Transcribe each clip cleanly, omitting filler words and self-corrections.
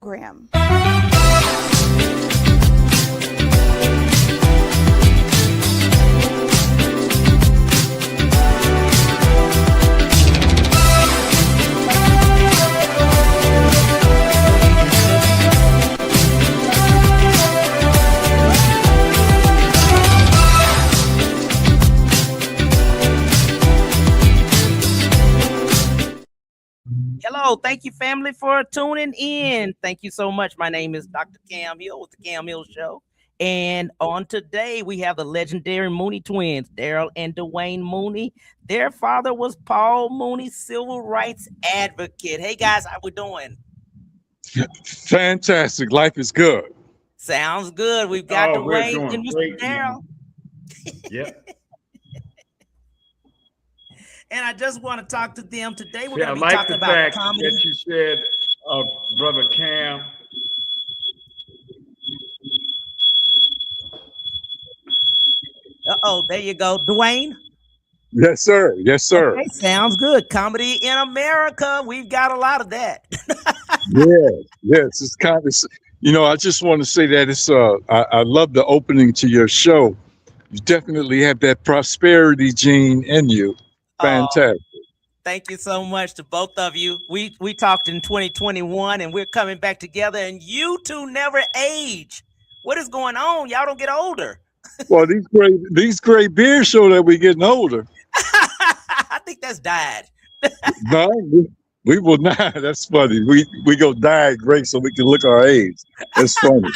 program. Hello, thank you, family, for tuning in. Thank you so much. My name is Dr. Cam Hill with the Cam Hill Show. And on today, we have the legendary Mooney twins, Daryl and Dwayne Mooney. Their father was Paul Mooney, civil rights advocate. Hey, guys, how we doing? Fantastic. Life is good. Sounds good. We've got Dwayne and Mr. Daryl. Yep. And I just want to talk to them today. We're Yeah, going to be talking about fact comedy. that you said, Brother Cam. Uh-oh, there you go. Dwayne? Yes, sir. Yes, sir. Okay, sounds good. Comedy in America. We've got a lot of that. Yes. It's kind of, I just want to say that it's, I love the opening to your show. You definitely have that prosperity gene in you. Fantastic. Thank you so much to both of you. We talked in 2021 and we're coming back together, and you two never age. What is going on? Y'all don't get older. Well, these gray beards show that we're getting older. I think that's died. No, we will not. That's funny. We go dye gray so we can look our age. That's funny.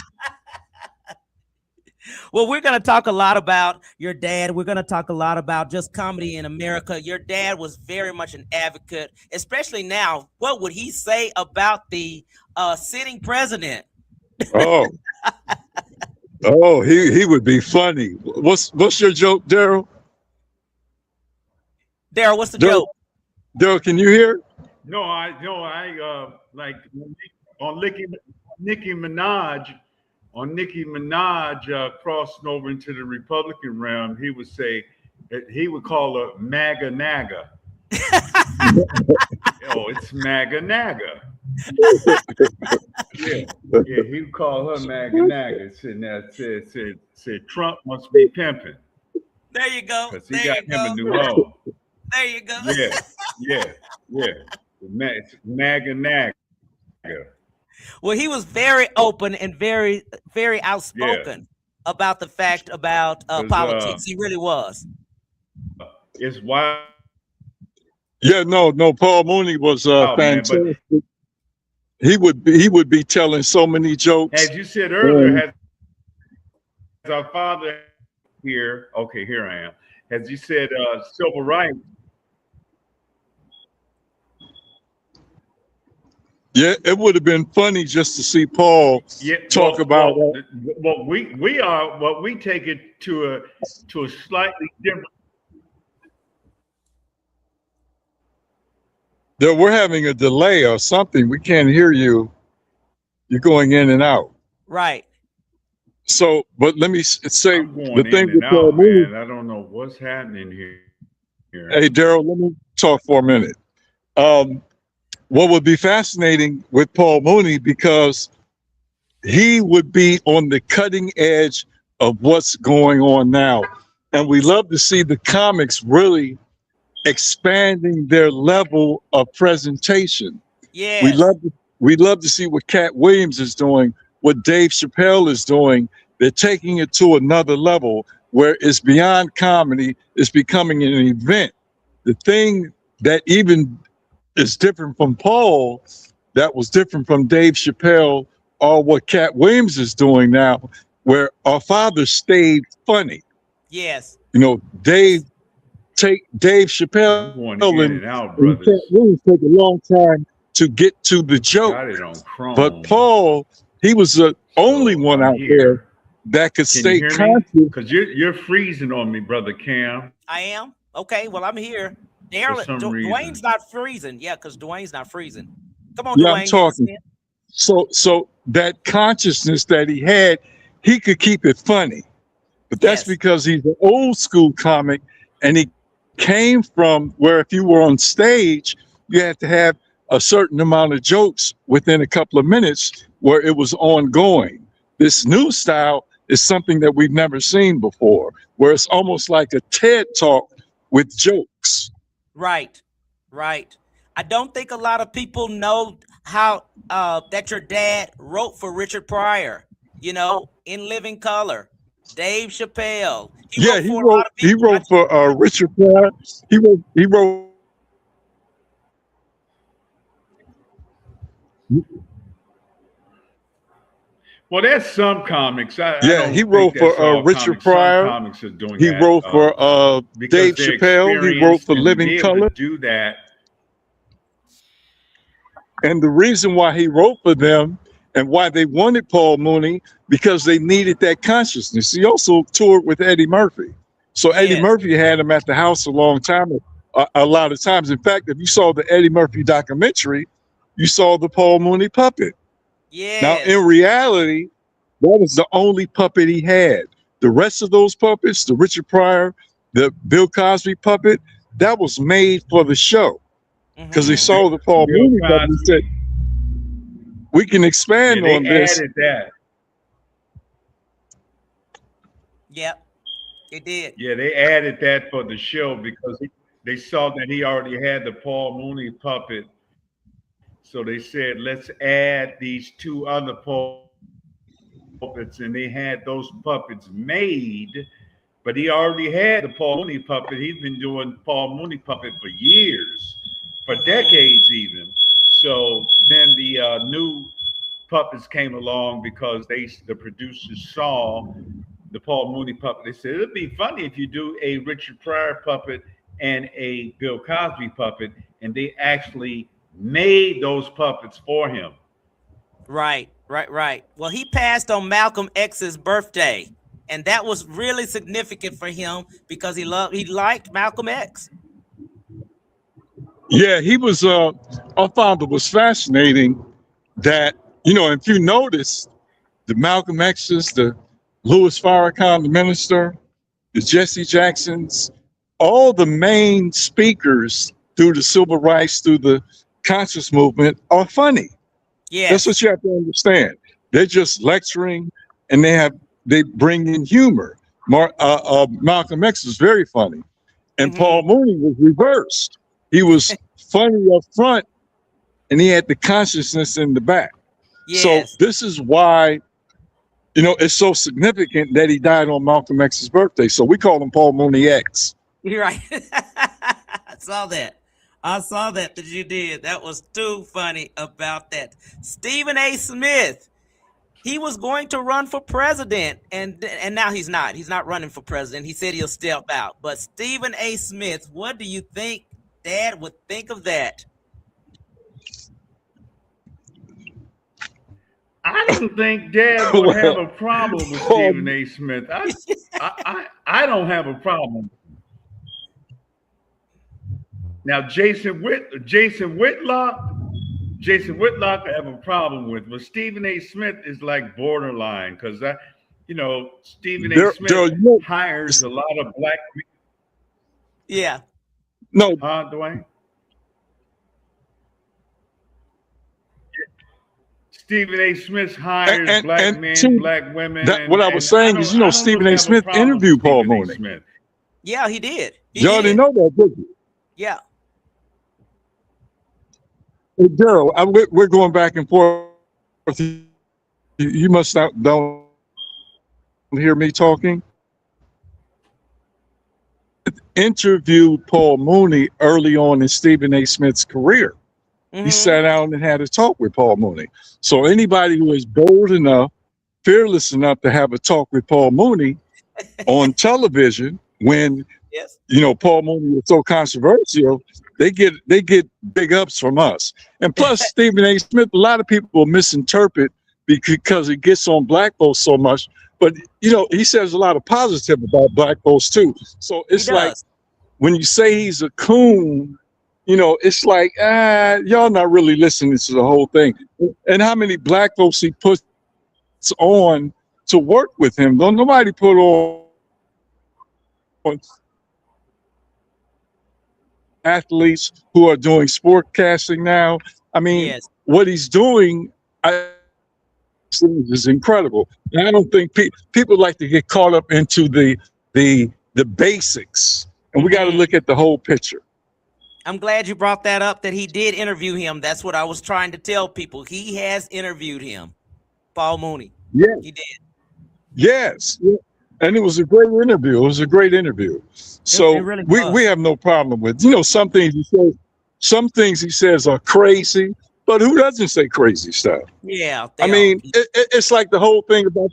Well, we're going to talk a lot about your dad. We're going to talk a lot about just comedy in America. Your dad was very much an advocate, especially now. What would he say about the sitting president? Oh, he would be funny. What's your joke, Daryl? Daryl, what's the joke? Daryl, can you hear? No, I like on Nicki Minaj. On Nicki Minaj crossing over into the Republican realm, he would say, he would call her MAGA Naga. Oh, it's MAGA Naga. Yeah, he would call her MAGA Naga. Said Trump must be pimping. There you go. Because he got him a new home. There you go. Yeah. It's MAGA Naga. Well, he was very open and very, very outspoken about the fact about politics. He really was. It's wild. Yeah, no. Paul Mooney was fantastic. Man, he would be telling so many jokes. As you said earlier, has our father here? Okay, here I am. As you said, civil rights. Yeah, it would have been funny just to see Paul talk about. What we take it to a slightly different. We're having a delay or something. We can't hear you. You're going in and out. Right. So, but let me say the thing with Paul Mooney. I don't know what's happening here. Hey, Daryl, let me talk for a minute. What would be fascinating with Paul Mooney, because he would be on the cutting edge of what's going on now. And we love to see the comics really expanding their level of presentation. Yeah. We love to see what Cat Williams is doing, what Dave Chappelle is doing. They're taking it to another level where it's beyond comedy, it's becoming an event. The thing that even is different from Paul, that was different from Dave Chappelle, or what Cat Williams is doing now, where our father stayed funny. Yes. Dave Chappelle and Cat Williams take a long time to get to the joke. But Paul, he was the only one out there that could stay conscious. Because you're freezing on me, Brother Cam. I am? Okay, well, I'm here. Dwayne's not freezing. Yeah, because Dwayne's not freezing. Come on, Dwayne. I'm talking. So that consciousness that he had, he could keep it funny. But that's because he's an old school comic, and he came from where if you were on stage, you had to have a certain amount of jokes within a couple of minutes where it was ongoing. This new style is something that we've never seen before, where it's almost like a TED talk with jokes. Right, right. I don't think a lot of people know how that your dad wrote for Richard Pryor. You know, In Living Color, Dave Chappelle. He Yeah, wrote for a lot of he people. wrote for Richard Pryor. He wrote Well, there's some comics. I yeah, he don't think wrote that's for all Richard comics. Some Pryor. comics are doing He that wrote for because Dave they're Chappelle. He wrote experienced for and to Living be able to Color. do that. And the reason why he wrote for them and why they wanted Paul Mooney, because they needed that consciousness. He also toured with Eddie Murphy. So Eddie Yes, Murphy had him at the house a long time, a lot of times. In fact, if you saw the Eddie Murphy documentary, you saw the Paul Mooney puppet. Now, yes. in reality, that was the only puppet he had. The rest of those puppets, the Richard Pryor, the Bill Cosby puppet, that was made for the show. Because they Hmm. saw the Paul Bill Mooney puppet and said, Cosby. we can Yeah, expand they on this. added that. Yep, it did. Yeah, they added that for the show because they saw that he already had the Paul Mooney puppet. So they said, let's add these two other puppets, and they had those puppets made. But he already had the Paul Mooney puppet. He's been doing Paul Mooney puppet for years, for Hmm. decades even. So then the new puppets came along because the producers saw the Paul Mooney puppet. They said it'd be funny if you do a Richard Pryor puppet and a Bill Cosby puppet, and they actually made those puppets for him. Right, right, right. Well, he passed on Malcolm X's birthday, and that was really significant for him because he liked Malcolm X. Yeah, he was, I found it was fascinating that, if you notice, the Malcolm X's, the Louis Farrakhan, the minister, the Jesse Jacksons, all the main speakers through the civil rights, through the conscious movement are funny. That's Yes. what you have to understand. They're just lecturing, and they bring in humor. Malcolm X is very funny, and Paul Hmm. Mooney was reversed. He was funny up front, and he had the consciousness in the back. So Yes. this is why it's so significant that he died on Malcolm X's birthday. So we call him Paul Mooney X. You're right. I saw that. I saw that you did. That was too funny about that. Stephen A. Smith. He was going to run for president, and now he's not. He's not running for president. He said he'll step out. But Stephen A. Smith, what do you think Dad would think of that? I don't think Dad would have Well, a problem with Paul, Stephen A. Smith. I don't have a problem. Now Jason Whitlock I have a problem with, but Stephen A. Smith is like borderline because Stephen A. Smith there, hires a lot of black people. Yeah. no, Huh, Dwayne? Stephen A. Smith hires black and men, two, black women, that what I was and I saying is, don't I don't Stephen really A. have a Smith problem with interviewed Paul Stephen A. Mooney. Smith. Yeah, he did. He You already did. know that, did you? Yeah. Hey, Daryl, we're going back and forth. You must not don't hear me talking. Interviewed Paul Mooney early on in Stephen A. Smith's career. He Hmm. sat down and had a talk with Paul Mooney. So anybody who is bold enough, fearless enough to have a talk with Paul Mooney on television when Yes. Paul Mooney was so controversial, they get big ups from us. And plus Stephen A. Smith, a lot of people misinterpret because he gets on black folks so much. But he says a lot of positive about black folks too. So He it's like does. when you say he's a coon, it's like, y'all not really listening to the whole thing. And how many black folks he puts on to work with him? Don't nobody put on athletes who are doing sportcasting now. I mean, Yes. what he's doing, is incredible. And I don't think people like to get caught up into the basics, and we got to Hmm. look at the whole picture. I'm glad you brought that up, that he did interview him. That's what I was trying to tell people. He has interviewed him, Paul Mooney. Yeah, He did. yes, yeah. And it was a great interview. It was a great interview. It So really we was. have no problem with some things he says are crazy, but who doesn't say crazy stuff? Yeah, I they all. mean, it's like the whole thing about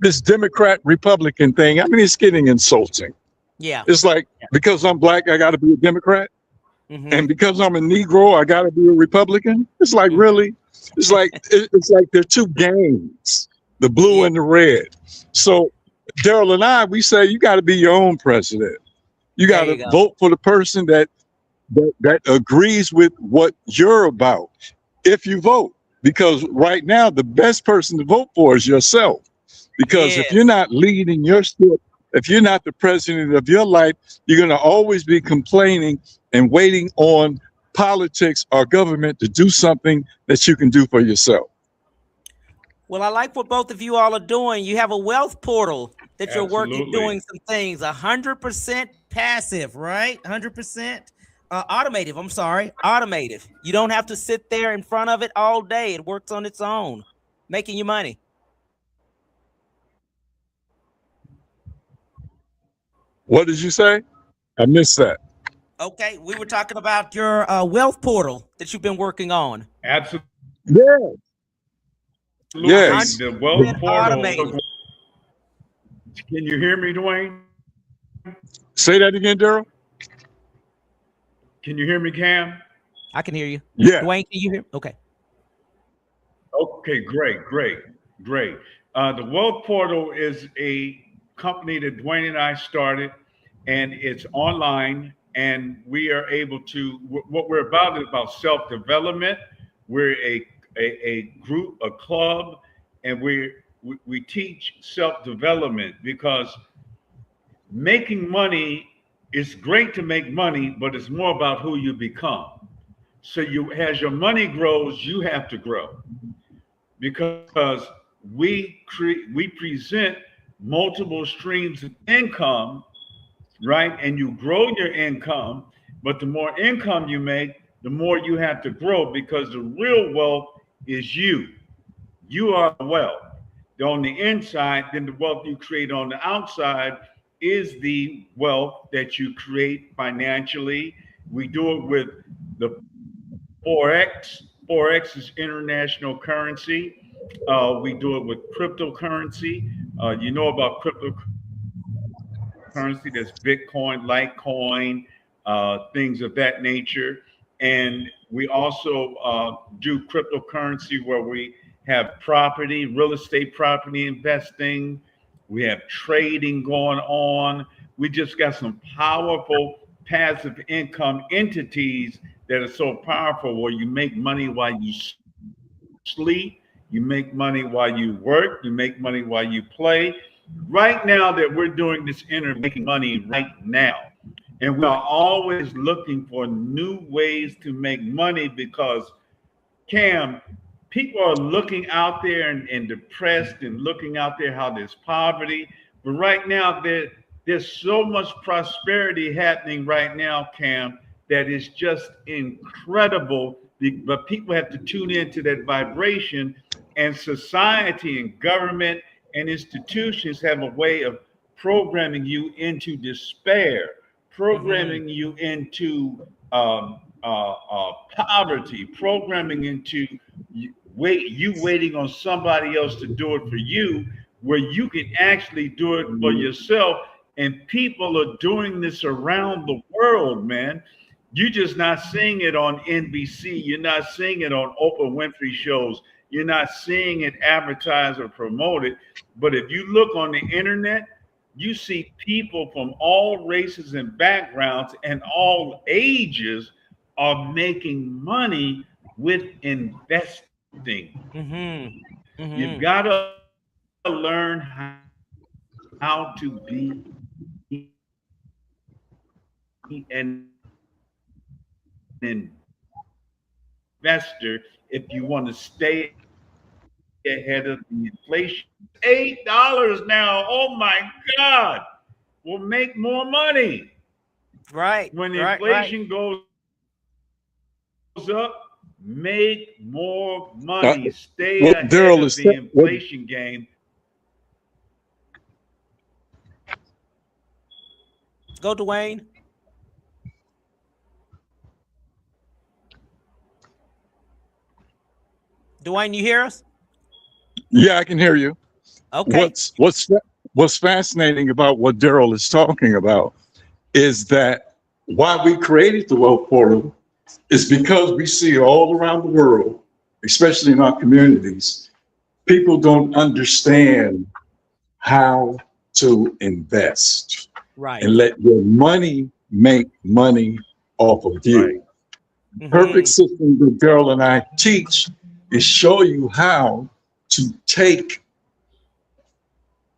this Democrat Republican thing. I mean, it's getting insulting. Yeah. It's like because I'm black, I got to be a Democrat, Mm-hmm. and because I'm a Negro, I got to be a Republican. It's like Mm-hmm. really, it's like they're two gangs, the blue Yeah. and the red. So Daryl and I, we say you got to be your own president. You got There to you go. vote for the person that agrees with what you're about. If you vote, because right now the best person to vote for is yourself. Because if you're Yes. not leading your ship, if you're not the president of your life, you're going to always be complaining and waiting on politics or government to do something that you can do for yourself. Well, I like what both of you all are doing. You have a wealth portal that you're working, Absolutely. doing some things. 100% passive, right? 100% automative. I'm sorry, automative. You don't have to sit there in front of it all day. It works on its own, making you money. What did you say? I missed that. Okay, we were talking about your wealth portal that you've been working on. Yeah. A Absolutely. hundred Yes. The percent wealth portal. automated. Can you hear me, Dwayne? Say that again, Daryl. Can you hear me, Cam? I can hear you, Yeah. Dwayne. Can you hear? Okay. Okay, great, great, great. The Wealth Portal is a company that Dwayne and I started, and it's online. And we are able to, what we're about is about self development. We're a group, a club, and we teach self development because making money is great to make money, but it's more about who you become. So you, as your money grows, you have to grow because we present multiple streams of income, right? And you grow your income, but the more income you make, the more you have to grow because the real wealth is you. You are wealth. On the inside, then the wealth you create on the outside is the wealth that you create financially. We do it with the Forex. Forex is international currency. We do it with cryptocurrency. You know about cryptocurrency, there's Bitcoin, Litecoin, things of that nature. And we also do cryptocurrency where we have property, real estate property investing. We have trading going on. We just got some powerful passive income entities that are so powerful where you make money while you sleep, you make money while you work, you make money while you play. Right now that we're doing this interview, making money right now. And we are always looking for new ways to make money because Cam, people are looking out there and depressed and looking out there how there's poverty. But right now, there's so much prosperity happening right now, Cam, that is just incredible. But people have to tune into that vibration, and society and government and institutions have a way of programming you into despair, Mm-hmm. programming you into poverty, programming into you waiting on somebody else to do it for you, where you can actually do it for yourself. And people are doing this around the world, man. You're just not seeing it on NBC. You're not seeing it on Oprah Winfrey shows. You're not seeing it advertised or promoted. But if you look on the internet, you see people from all races and backgrounds and all ages are making money with investing. Mm-hmm. You've got Mm-hmm. to learn how to be an investor. You got to learn how to investor if you want to stay ahead of the inflation. $8 now. Oh my God. Will make more money. Right, When the right, right. inflation goes up, make more money. Stay ahead Uh, of the what inflation Daryl is game. what Go, Dwayne. Dwayne, you hear us? yeah, I can hear you. Okay. What's fascinating about what Daryl is talking about is that why we created the wealth portal is because we see all around the world, especially in our communities, people don't understand how to invest and Right. let your money make money off of Right. you. Perfect Mm-hmm. system that Daryl and I teach is show you how to take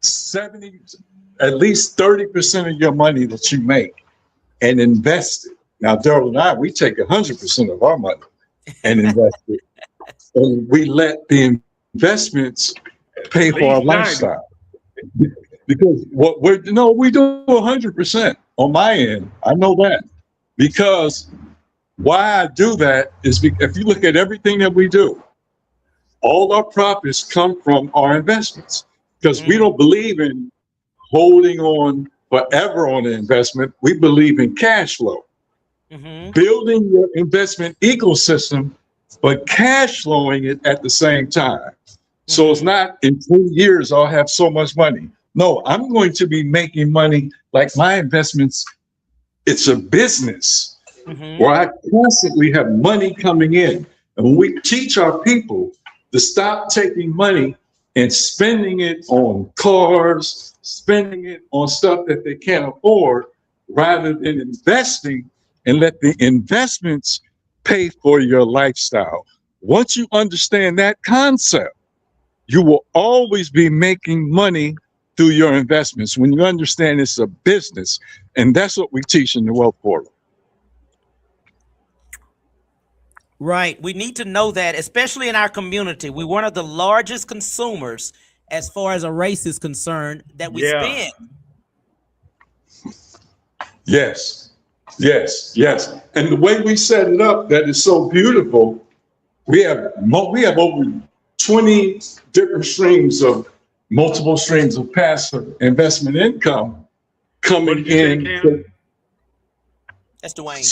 70, at least 30% of your money that you make and invest it. Now, Daryl and I, we take 100% of our money and invest it. And we let the investments pay for At our least 90. lifestyle. Because what we're, no, we do 100% on my end. I know that. Because why I do that is if you look at everything that we do, all our profits come from our investments because we Mm. don't believe in holding on forever on an investment. We believe in cash flow, Mm-hmm. building your investment ecosystem, but cash flowing it at the same time. So it's Mm-hmm. not in 2 years I'll have so much money. No, I'm going to be making money like my investments. It's a business Mm-hmm. where I constantly have money coming in. And when we teach our people to stop taking money and spending it on cars, spending it on stuff that they can't afford, rather than investing and let the investments pay for your lifestyle. Once you understand that concept, you will always be making money through your investments when you understand it's a business. And that's what we teach in the Wealth Portal. Right. We need to know that, especially in our community. We're one of the largest consumers as far as a race is concerned that we Yeah. spend. Yes, yes, yes. And the way we set it up, that is so beautiful. We have over 20 different streams of multiple streams of passive investment income What coming did you say, in. Cam? That's Dwayne.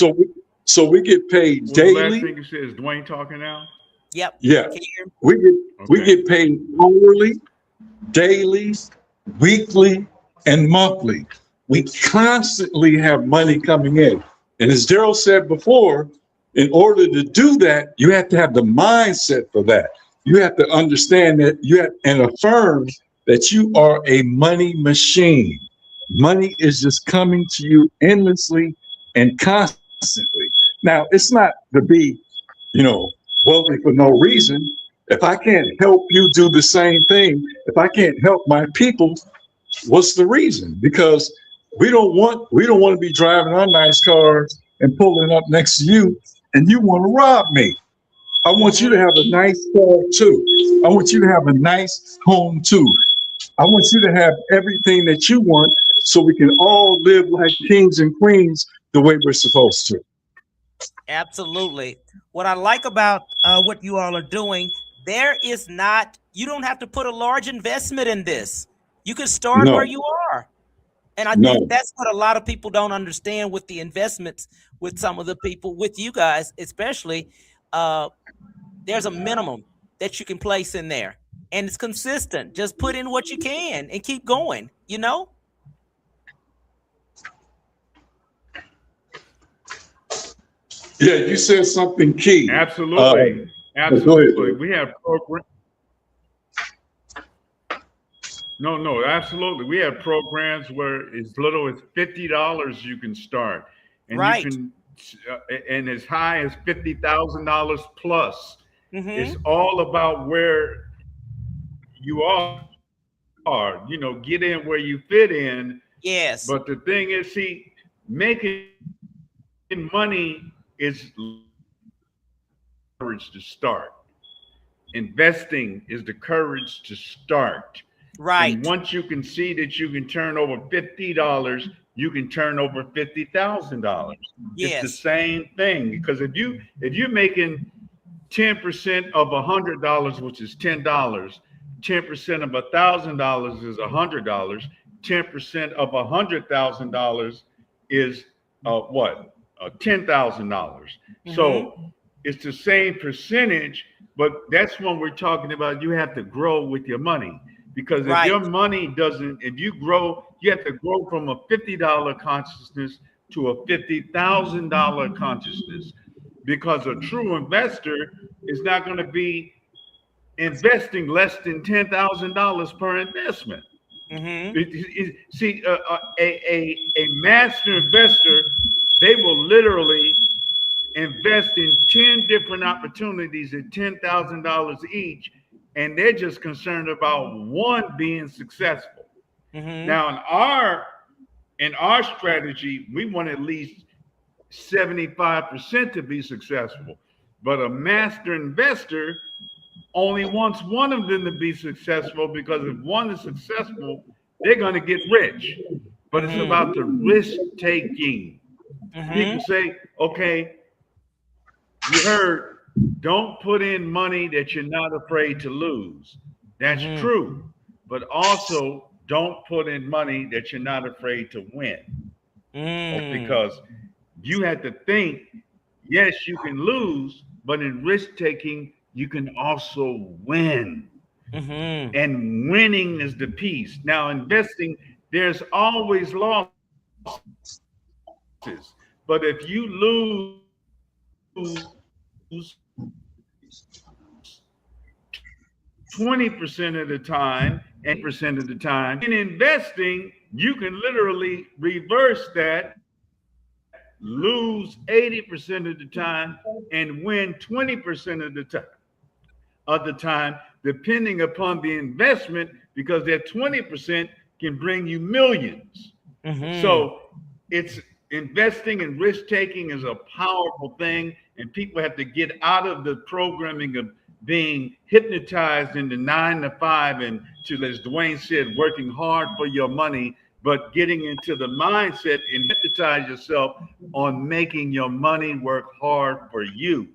So we get paid What was the last daily. thing you said? Is Dwayne talking now? Yep. Yeah, Can you hear me? we get we Okay. get paid hourly, daily, weekly, and monthly. We constantly have money coming in. And as Daryl said before, in order to do that, you have to have the mindset for that. You have to understand that you have and affirm that you are a money machine. Money is just coming to you endlessly and constantly. Now, it's not to be, you know, wealthy for no reason. If I can't help you do the same thing, if I can't help my people, what's the reason? Because we don't want to be driving our nice cars and pulling up next to you and you want to rob me. I want you to Mm-hmm. have a nice car too. I want you to have a nice home too. I want you to have everything that you want so we can all live like kings and queens the way we're supposed to. Absolutely. What I like about what you all are doing, there is not, you don't have to put a large investment in this. You can start where No, you are. And I think no. that's what a lot of people don't understand with the investments with some of the people, with you guys, especially. Uh, there's a minimum that you can place in there, and it's consistent. Just put in what you can and keep going, you know? Yeah, you said something key. Absolutely. Go Absolutely. ahead. We have program. No, no, absolutely. We have programs where as little as $50 you can start, and you Right. can, and as high as $50,000 plus. It's Mm-hmm. all about where you are. Get in where you fit in. But the thing Yes. is, see, making money is courage to start. Investing is the courage to start. And Right. once you can see that you can turn over $50, you can turn over $50,000. It's the Yes. same thing because if you're making 10% of $100, which is $10, 10% of $1,000 is $100. 10% of $100,000 is what? $10,000. Mm-hmm. So it's the same percentage, but that's when we're talking about you have to grow with your money. Because if Right. your money doesn't, if you grow, you have to grow from a $50 consciousness to a $50,000 consciousness. Because a true investor is not going to be investing less than $10,000 per investment. Mm-hmm. See, a master investor, they will literally invest in 10 different opportunities at $10,000 each, and they're just concerned about one being successful. Mm-hmm. Now, in our strategy, we want at least 75% to be successful. But a master investor only wants one of them to be successful because if one is successful, they're going to get rich. But it's Mm-hmm. about the risk taking. People Mm-hmm. say, okay, you heard, don't put in money that you're not afraid to lose. That's Mm-hmm. true. But also, don't put in money that you're not afraid to win. Mm. Because you have to think, yes, you can lose, but in risk taking, you can also win. Mm-hmm. And winning is the piece. Now, investing, there's always losses. But if you lose 20% of the time and 80% of the time, in investing, you can literally reverse that, lose 80% of the time, and win 20% of the time, depending upon the investment, because that 20% can bring you millions. Mm-hmm. So it's investing and risk taking is a powerful thing, and people have to get out of the programming of being hypnotized into 9 to 5 and to, as Dwayne said, working hard for your money, but getting into the mindset and hypnotize yourself on making your money work hard for you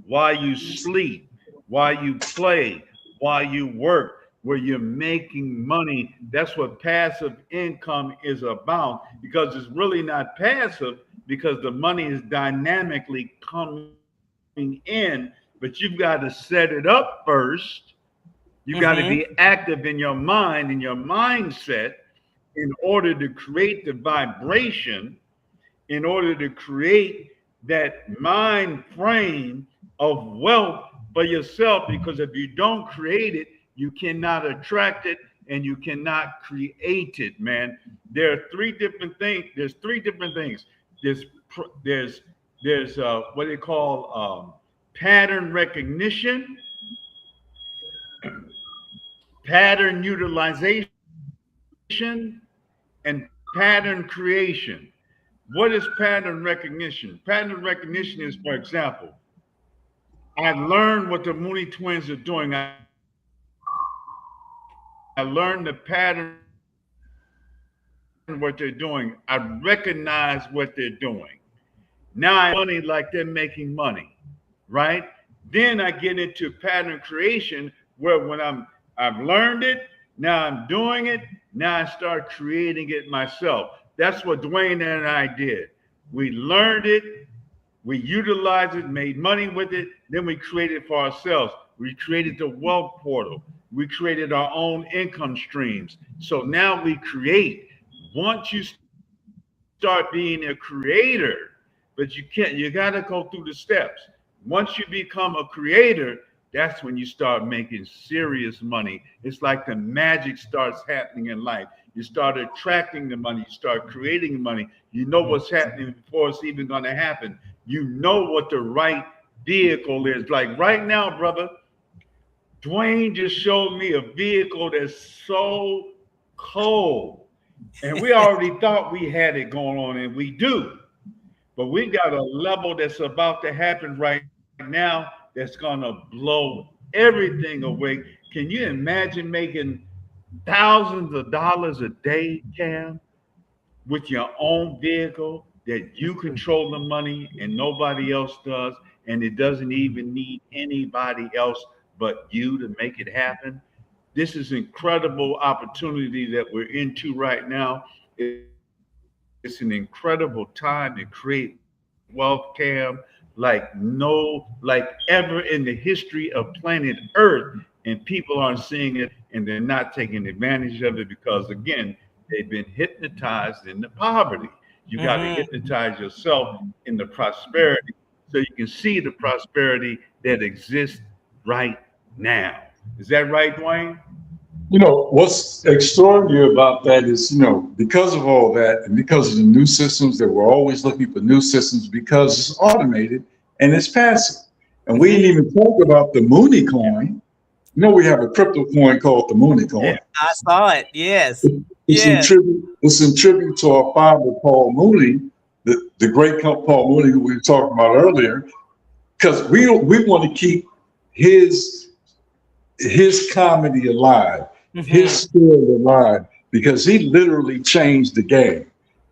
while you sleep, while you play, while you work, where you're making money. That's what passive income is about because it's really not passive because the money is dynamically coming in, but you've got to set it up first. You got to be Mm-hmm. active in your mind and your mindset in order to create the vibration, in order to create that mind frame of wealth for yourself. Because if you don't create it, you cannot attract it and you cannot create it, man. There are three different things. There's three different things. There's there's there's what they call pattern recognition, pattern utilization, and pattern creation. What is pattern recognition? Pattern recognition is, for example, I learned what the Mooney twins are doing. I learned the pattern what they're doing. I recognize what they're doing. Now I make money like they're making money, right? Then I get into pattern creation where I've learned it, now I'm doing it, now I start creating it myself. That's what Dwayne and I did. We learned it, we utilized it, made money with it, then we created it for ourselves. We created the wealth portal. We created our own income streams. So now we create. Once you start being a creator, but you can't, you got to go through the steps. Once you become a creator, that's when you start making serious money. It's like the magic starts happening in life. You start attracting the money, you start creating the money, you know what's happening before it's even going to happen. You know what the right vehicle is. Like right now, brother, Dwayne just showed me a vehicle that's so cold. And we already thought we had it going on, and we do. But we got a level that's about to happen right now that's gonna blow everything away. Can you imagine making thousands of dollars a day, Cam, with your own vehicle that you control the money and nobody else does, and it doesn't even need anybody else but you to make it happen? This is incredible opportunity that we're into right now. It's an incredible time to create wealth, Cam, like ever in the history of planet Earth. And people aren't seeing it and they're not taking advantage of it because, again, they've been hypnotized into poverty. You got to Mm-hmm. hypnotize yourself in the prosperity so you can see the prosperity that exists right now. Is that right, Dwayne? What's extraordinary about that is, because of all that and because of the new systems that we're always looking for new systems because it's automated and it's passive. And we didn't Mm-hmm. even talk about the Mooney coin. We have a crypto coin called the Mooney Yeah. coin. I saw it. Yes. It's in Yes. tribute. It's in tribute to our father, Paul Mooney, the great Paul Mooney who we were talking about earlier, because we want to keep his his comedy alive, Mm-hmm. his story alive, because he literally changed the game.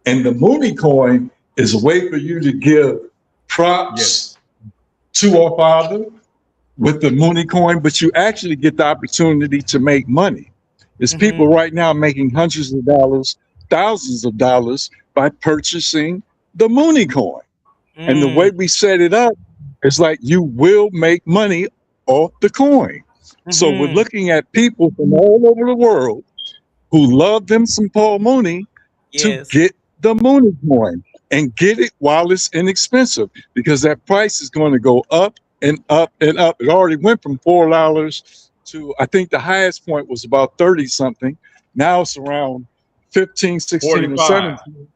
And the Mooney coin is a way for you to give Yes. props to our father with the Mooney coin, but you actually get the opportunity to make money. There's Mm-hmm. people right now making hundreds of dollars, thousands of dollars by purchasing the Mooney coin. And the Mm. way we set it up is like you will make money off the coin. So we're Mm-hmm. looking at people from all over the world who love them some Paul Mooney to Yes. get the Mooney coin and get it while it's inexpensive because that price is going to go up and up and up. It already went from $4 to, I think the highest point was about 30 something. Now it's around 15, 16, or 45. 17.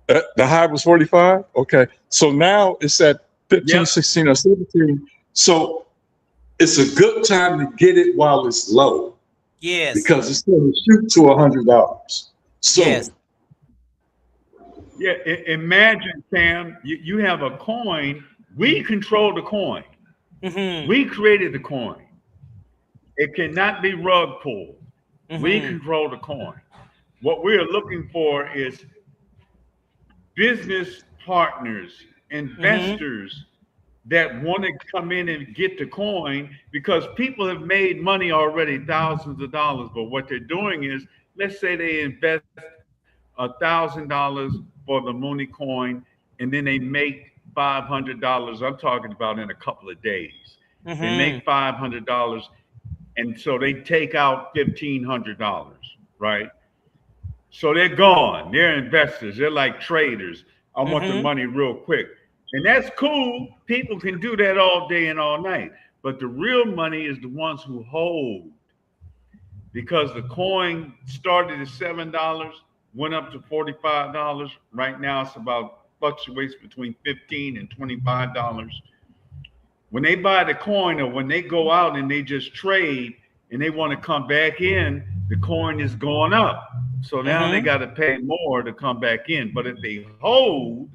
The high was 45. Okay. So now it's at 15, Yep. 16, or 17. So it's a good time to get it while it's low Yes. because it's going to shoot to $100 Yes. soon. Yeah. Imagine, Sam, you have a coin. We control the coin. Mm-hmm. We created the coin. It cannot be rug pulled. We Mm-hmm. control the coin. What we're looking for is business partners, Mm-hmm. investors that want to come in and get the coin because people have made money already, thousands of dollars. But what they're doing is, let's say they invest $1,000 for the Mooney coin, and then they make $500. I'm talking about in a couple of days. They Mm-hmm. make $500, and so they take out $1,500, right? So they're gone. They're investors. They're like traders. I want the Mm-hmm. money real quick. And that's cool. People can do that all day and all night. But the real money is the ones who hold because the coin started at $7, went up to $45. Right now it's about fluctuates between $15 and $25. When they buy the coin or when they go out and they just trade and they want to come back in, the coin is going up. So now they Mm-hmm. got to pay more to come back in. But if they hold,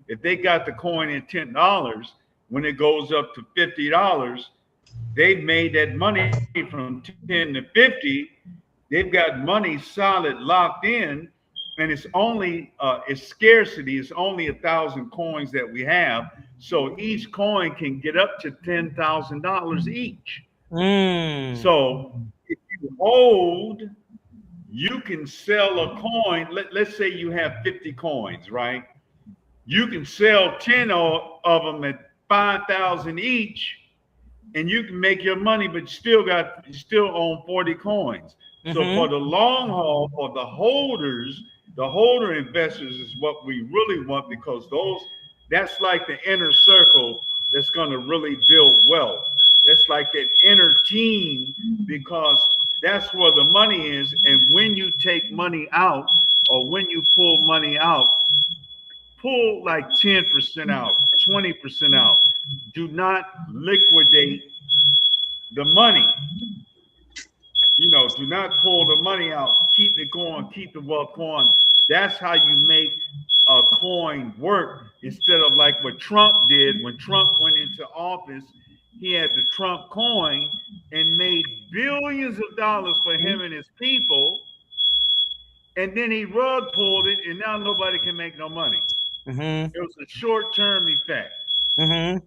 if they got the coin at $10, when it goes up to $50, they've made that money from 10 to 50. They've got money solid locked in, and it's scarcity. It's only 1,000 coins that we have, so each coin can get up to $10,000 each. Mm. So if you hold, you can sell a coin. Let's say you have 50 coins, right? You can sell 10 of them at 5,000 each, and you can make your money, but you still own 40 coins. So for Mm-hmm. the long haul, for the holders, the holder investors is what we really want because that's like the inner circle that's going to really build wealth. That's like that inner team because that's where the money is. And when you take money out or when you pull money out, pull like 10% out, 20% out. Do not liquidate the money. Do not pull the money out. Keep it going. Keep the wealth going. That's how you make a coin work instead of like what Trump did when Trump went into office. He had the Trump coin and made billions of dollars for him and his people. And then he rug pulled it, and now nobody can make no money. Mm-hmm. It was a short-term effect. Mm-hmm.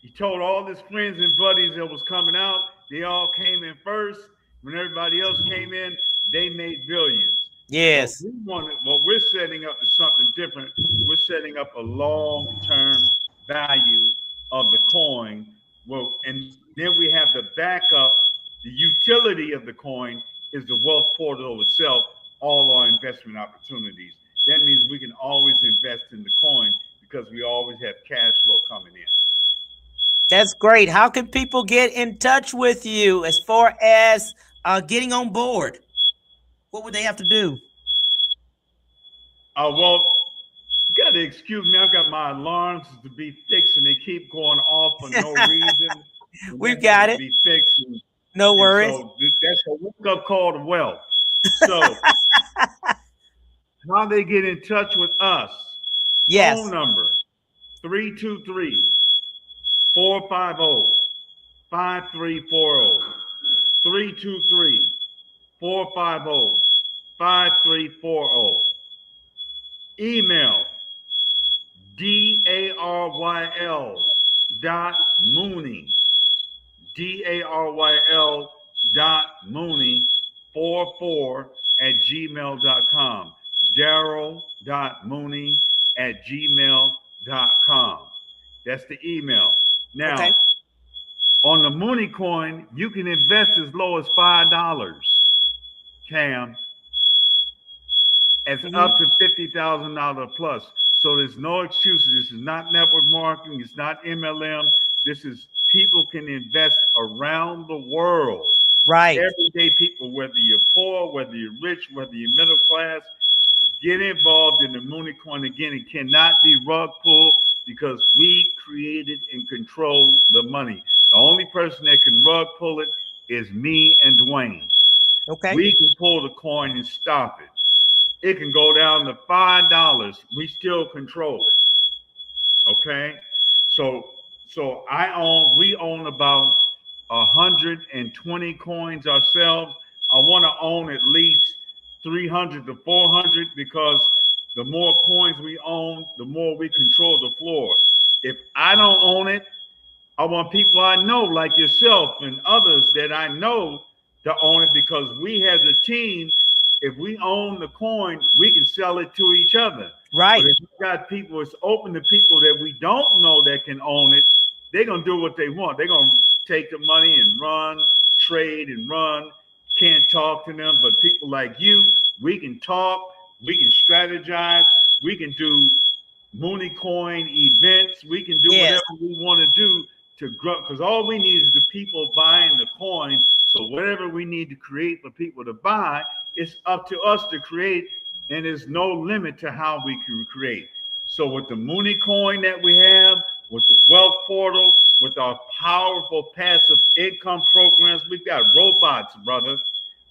He told all his friends and buddies that was coming out, they all came in first. When everybody else came in, they made billions. Yes. What we're setting up is something different. We're setting up a long-term value of the coin. Well, and then we have the backup. The utility of the coin is the wealth portal itself, all our investment opportunities. That means we can always invest in the coin because we always have cash flow coming in. That's great. How can people get in touch with you as far as getting on board? What would they have to do? Well, you got to excuse me. I've got my alarms to be fixed, and they keep going off for no reason. We've got it. To be fixed. No worries. So that's a wake-up call to wealth. So how they get in touch with us? Yes. Phone number 323-450-5340. 323-450-5340. Email DARYL.Mooney DARYL.Mooney44@gmail.com. Daryl.Mooney@gmail.com. That's the email. Now, Okay. on the Mooney coin, you can invest as low as $5, Cam, as up to $50,000 plus. So there's no excuses. This is not network marketing. It's not MLM. This is people can invest around the world. Right. Everyday people, whether you're poor, whether you're rich, whether you're middle class, get involved in the Mooney coin. Again, it cannot be rug pulled because we created and control the money. The only person that can rug pull it is me and Dwayne. Okay. We can pull the coin and stop it. It can go down to $5. We still control it. Okay. So we own about 120 coins ourselves. I want to own at least 300 to 400 because the more coins we own, the more we control the floor. If I don't own it, I want people I know like yourself and others that I know to own it because we as a team, if we own the coin, we can sell it to each other. Right. But if you got people, it's open to people that we don't know that can own it. They're going to do what they want. They're going to take the money and run, trade and run. Can't talk to them. But people like you, we can talk. We can strategize. We can do Mooney coin events. We can do whatever we want to do to grow. Because all we need is the people buying the coin. So whatever we need to create for people to buy, it's up to us to create. And there's no limit to how we can create. So with the Mooney coin that we have, with the wealth portal, with our powerful passive income programs, we've got robots, brother.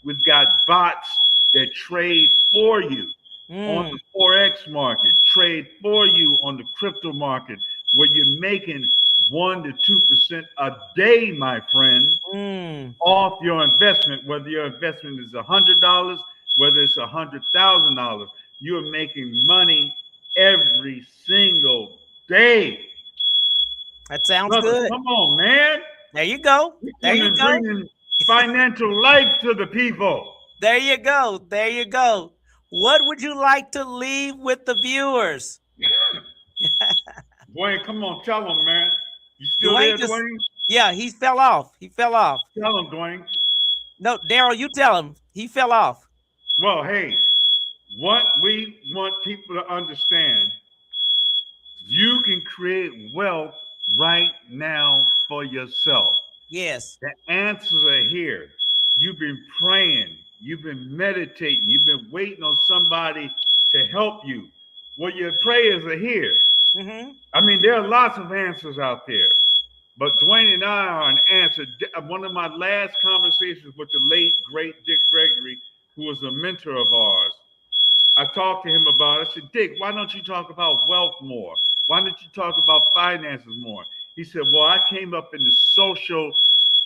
We've got bots that trade for you on the Forex market, trade for you on the crypto market, where you're making 1 to 2% a day, my friend, off your investment, whether your investment is $100, whether it's $100,000, you're making money every single day. That sounds Brother, good. come on, man. There you go. There you go. Bringing financial life to the people. There you go. There you go. What would you like to leave with the viewers? Dwayne, come on, tell them, man. You still there, Dwayne? Yeah, he fell off. He fell off. Tell him, Dwayne. No, Daryl, you tell him. He fell off. Well, hey, what we want people to understand, you can create wealth right now for yourself. Yes. The answers are here. You've been praying. You've been meditating. You've been waiting on somebody to help you. Well, your prayers are here. I mean, there are lots of answers out there. But Dwayne and I are an answer. One of my last conversations with the late, great Dick Gregory, who was a mentor of ours, I talked to him about it. I said, Dick, why don't you talk about wealth more? Why don't you talk about finances more? He said, well, I came up in the social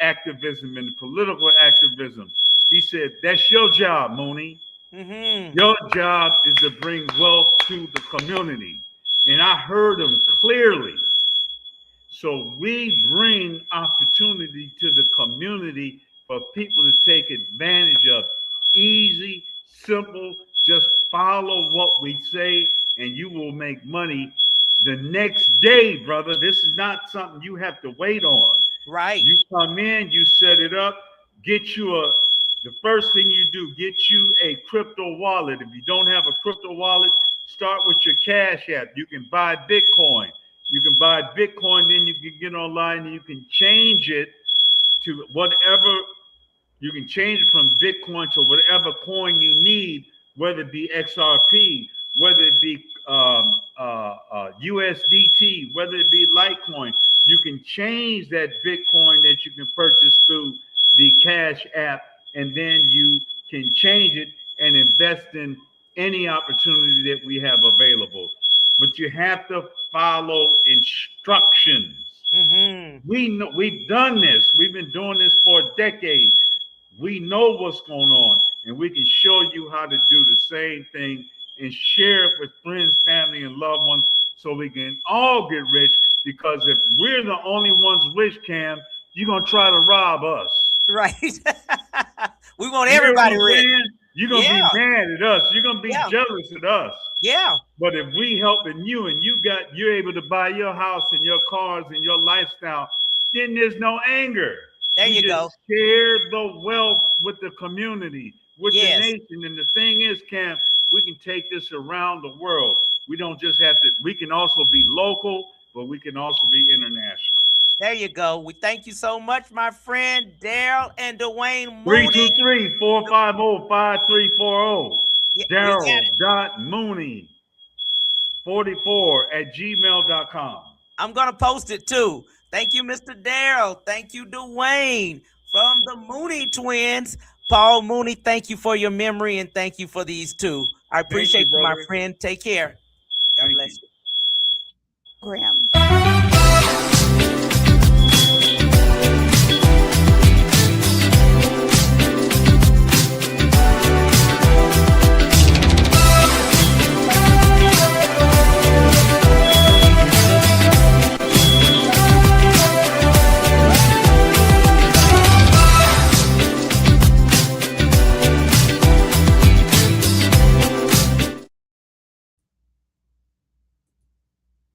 activism and the political activism. He said, that's your job, Mooney. Mm-hmm. Your job is to bring wealth to the community. And I heard him clearly. So we bring opportunity to the community for people to take advantage of. Easy, simple, just follow what we say and you will make money the next day, brother. This is not something you have to wait on. Right. You come in, you set it up, get you the first thing you do, get you a crypto wallet. If you don't have a crypto wallet, start with your Cash App. You can buy Bitcoin. You can buy Bitcoin, then you can get online and you can change it to whatever. You can change it from Bitcoin to whatever coin you need, whether it be XRP, whether it be USDT, whether it be Litecoin. You can change that Bitcoin that you can purchase through the Cash App, and then you can change it and invest in any opportunity that we have available. But you have to follow instructions. Mm-hmm. We know we've done this. We've been doing this for a decade. We know what's going on, and we can show you how to do the same thing and share it with friends, family, and loved ones so we can all get rich. Because if we're the only ones rich, Cam, you're going to try to rob us. Right. We want You hear what everybody I'm rich. saying? You're going to Yeah. be mad at us. You're going to be Yeah. jealous at us. Yeah. But if we helping you and you're able to buy your house and your cars and your lifestyle, then there's no anger. There We you just go. share the wealth with the community, with the Yes. nation. And the thing is, Cam, we can take this around the world. We don't just have to, we can also be local, but we can also be international. There you go. We thank you so much, my friend Daryl and Dwayne Mooney. 323-450-5340. Yeah, we got it. Daryl.Mooney 44@gmail.com. I'm gonna post it too. Thank you, Mr. Daryl. Thank you, Dwayne from the Mooney twins. Paul Mooney, thank you for your memory and thank you for these two. I appreciate you, my brother. friend. Take care. God Thank bless you. you. Program.